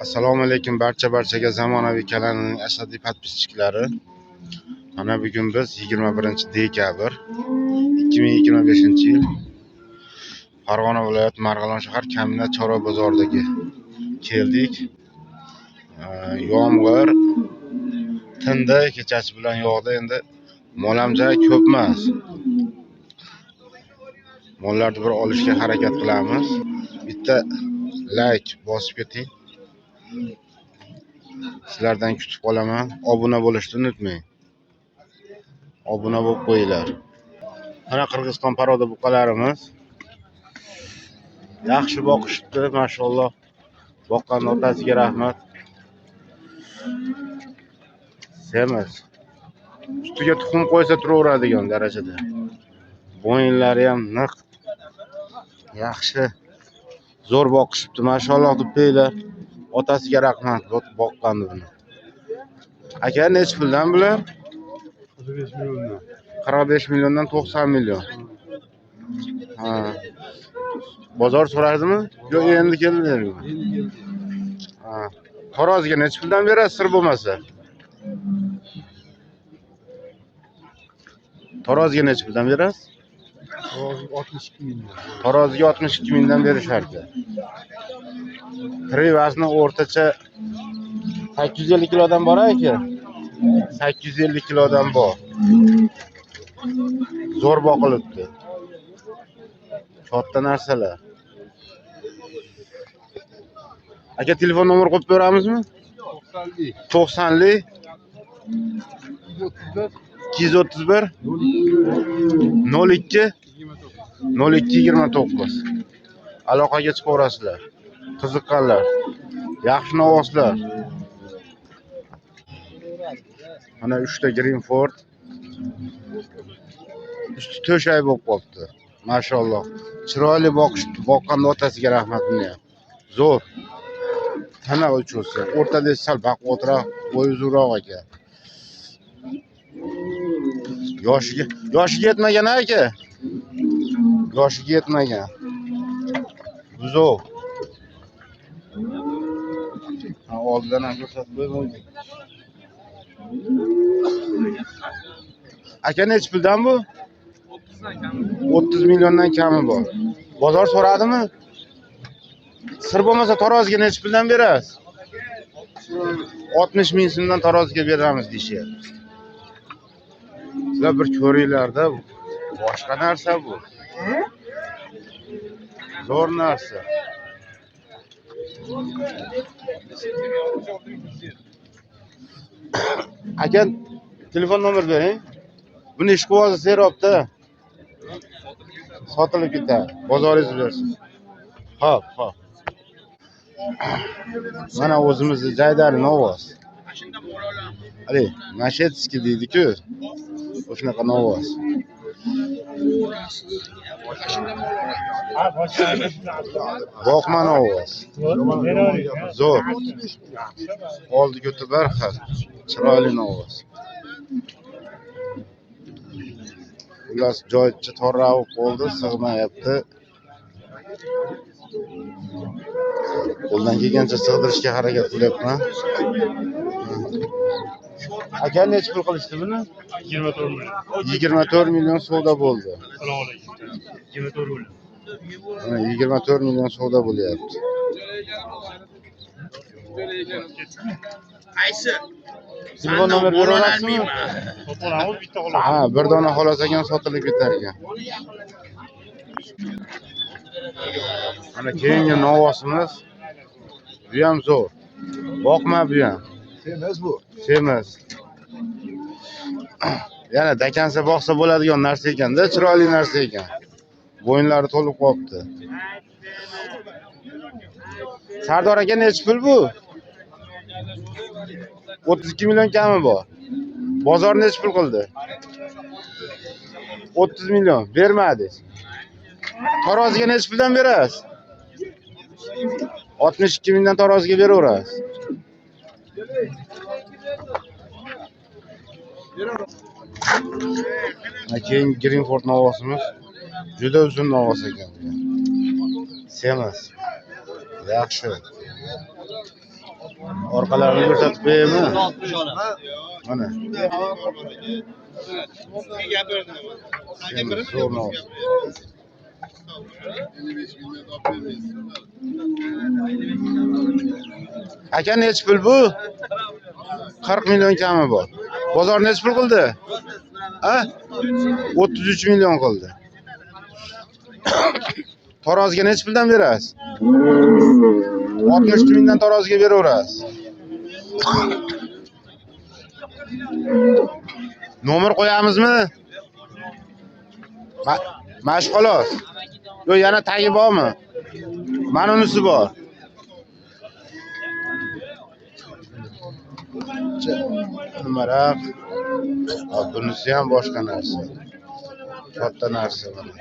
Assalomu alaykum barchaga zamonaviy kanalining ashaddiy podpischiklari. Mana bugun biz 21-dekabr 2025-yil Farg'ona viloyati Marg'ilon shahar Kamina Chorva bozoridagi keldik. Yomg'ir tindi, kechasi bilan yog'di. Endi molamja ko'p emas. Mollarni bir olishga harakat qilamiz. Bitta like bosib keting. Sizlardan kutib qolaman. Obuna bo'lishni unutmang. Obuna bo'lib qo'yinglar. Mana Qirg'iziston paroda buqalarimiz. Yaxshi boqishibdi, mashalloh. Boqqan otasiga rahmat. Semiz. Ustiga tuxum qo'ysa turaveradigan darajada. Bo'yinlari ham niq. Yaxshi. Zo'r boqishibdi, mashalloh deb deylar. Otasiga rahmat, boqqandi buni. Aka necha puldan bular? 45 milyondan. 45 milyondan 90 milyon. Ha. Bozor so'radimi? Yo'q, endi keldilarmi? Ha. Taroziga necha puldan berasiz, sir bo'lmasa? Taroziga necha puldan berasiz? 62 milyon. Taroziga 62 mingdan berishar ekan. Vazni o'rtacha 850 kilodan bor ekan. 850 kilodan bor. Zo'r boqilibdi. Katta narsalar. Aka telefon nomer qo'yib beramizmi? 90lik 231 02 29. Aloqaga chiqaverasizlar. Qiziqqanlar. Yaxshi novoslar. Mana 3 ta Greenford. Usti to'shay bo'lib qolibdi. Mashalloh. Chiroyli boqishibdi. Boqqanda otasiga rahmat buni ham. Zo'r. Tana o'lchosi. O'rtada sal baquvvatroq, bo'yi uzunroq ekan. Yoshiga yetmagan aka. Yoshiga yetmagan. Buzoq. Ha, oldidan ham ko'rsatib qo'ydim. Aka necha puldan bu? 30 milyondan kami bor. Bozor so'radimi? Sir bo'lmasa taroziga necha puldan berasiz? 60 ming so'mdan taroziga beramiz deyishyapti. Sizlar bir ko'ringlarda, boshqa narsa bu. Zo'r narsa. Aka telefon nomer bering. Buni ish quvozda serobda. Sotilib ketadi. Bozoringiz bersin. Xo'p, xo'p. Mana o'zimizning Jaydari novoz. Ali, Nashetskiy deydi-ku. O'shanaqa novoz. Boqma novoz. Zo'r. Oldi ko'ti barxat. Chiroyli novoz. Ular joycha torrab qoldi, sig'mayapti. Qo'ldan kelgancha sig'dirishga harakat qilyapman. Aka necha pul qilishdi buni? 24 milyon. 24 milyon savdo bo'ldi. Assalomu alaykum. 24 milyon. 24 milyon savdo bo'lyapti. Aysi. Telefon nomer beraverasizmi? To'polamiz bitta xolos. Ha, bir dona xolos ekan sotilib ketar ekan. Mana keyingi novosimiz. Bu ham zo'r. Boqma bu ham. Semiz bu. Semiz. Yana dakansa boqsa bo'ladigan narsa ekanda, chiroyli narsa ekan. Bo'yinlari to'lib qolibdi. Sardor aka necha pul bu? 32 milyon kami bor. Bozor necha pul qildi? 30 milyon. Bermadingiz. Taroziga necha puldan berasiz? 62 mingdan taroziga beraverasiz. Keyin Greenford novosimiz. Juda uzun novos ekan. Semiz. Yaxshi. Orqalarini ko'rsatib qo'yaymi? Mana. Semiz, zo'rnoz. Aka nechi pul bu? 40 million kami bor. Bozor nechi pul qildi? Ha? 33 million qildi. Taroziga nechi puldan berasiz? 60 mingdan taroziga beraverasiz. Nomer qo'yamizmi? Mash xolos. Yo, yana tagi bormi? Mana unisi bor. Nimaroq? Bunisi ham boshqa narsa. Katta narsa mana.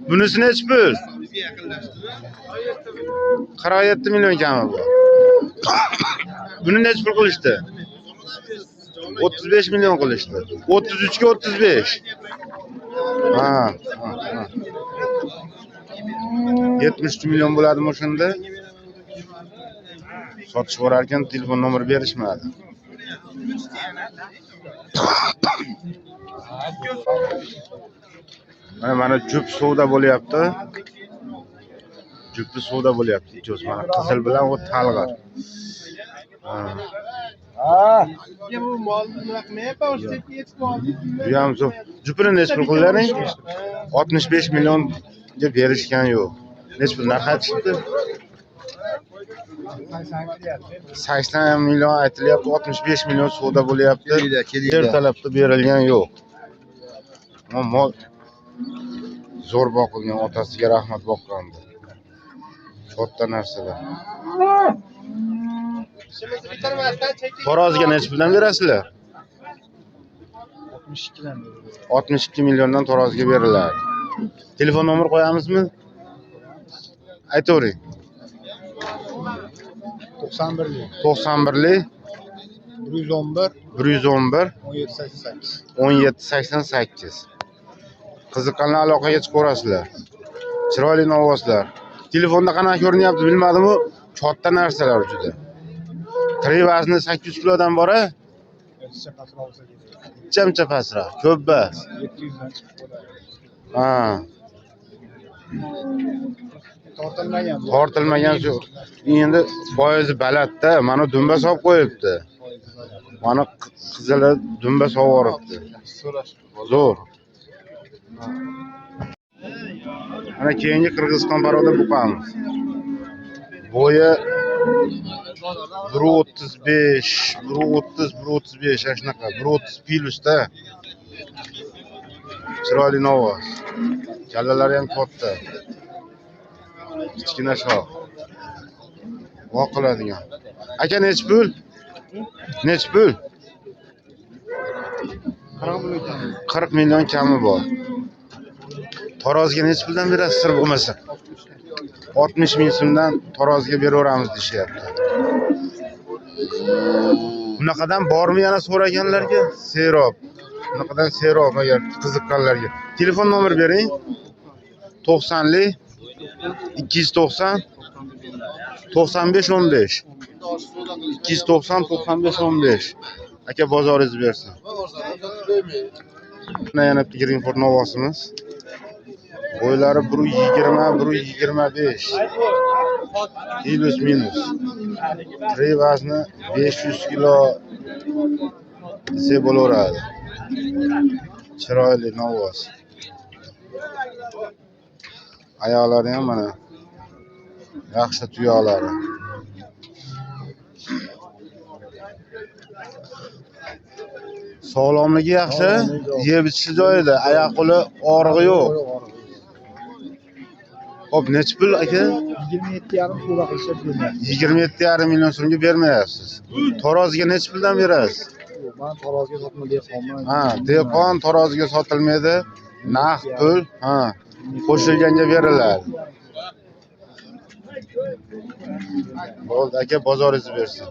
Bunisi nechi pul? 47 million kami bor. Buni nechi pul qilishdi? 35 million qilishdi. 33 ga 35. Ha. 73 million bo'ladimi o'shanda? Sotish borar ekan, telefon nomer berishmadi. Mana jup suvda bo'lyapti. Jupni suvda bo'lyapti. Ikko'si mana qizil bilan o talg'ar. Bu ham zo'r. Jupini nechi pul qillaring? 65 millionga berishgan yo'q. Nechi pul narx aytishdi? 80 million aytilyapti, 65 million suvda bo'lyapti. Ertalabda berilgan yo'q. Ammo zo'r boqilgan, otasiga rahmat boqqandi. Katta narsalar. Taroziga nechi puldan berasizlar? 62 milliondan taroziga beriladi. Telefon nomer qo'yamizmi? Aytavering. 91 111 1788. Qiziqqanlar aloqaga chiqaverasizlar. Chiroyli ovozlar. Telefonda qanaqa ko'rinyapti bilmadim-u, katta narsalar juda. Tiri vazni 800 kilodan bor-a? Chamcha pastroq, ko'p bas. 700 dan chiqib qoladi. Ha. Tortilmagan shu. Endi foizi balandda, mana dumba solib qo'yibdi. Mana qizili dumba sovoribdi. Zo'r. Mana keyingi Qirg'iziston paroda buqamiz. Bo'yi 1.35, 1.35 shunaqa, 1.30 plyusda. Chiroyli ovoz. Kallalari ham katta. Kichkina shox. Voqiladigan. Aka nechi pul? Nechi pul? 40 million kami bor. Taroziga nechi puldan berasiz sir bo'lmasa? 60 ming so'mdan taroziga beraveramiz deyapti. Bunaqadan bormi yana so'raganlarga? Serob. Bunaqadan serob agar qiziqqanlarga. Telefon nomer bering. 90li 290 95 15. 290 95 15. Aka bozoringiz bersin. Mana yana Pickering novosimiz. Bo'ylari 120 125. Plus minus. Tiri vazni 500 kilo desa bo'laveradi. Chiroyli novos. Oyoqlari ham mana yaxshi tuyoqlari. Sog'lomligi yaxshi, yeb ichishi joyida, oyoq qo'li og'rig'i yo'q. Hop, nechi pul aka? 27,5 pul qilishib bermayapsiz. 27,5 million so'mga bermayapsiz. Taroziga nechi puldan berasiz? Men taroziga sotmayman. Ha, dehqon taroziga sotilmaydi. Naqd pul, ha, qo'shilganga beriladi. Bo'ldi aka, bozoringizni bersin.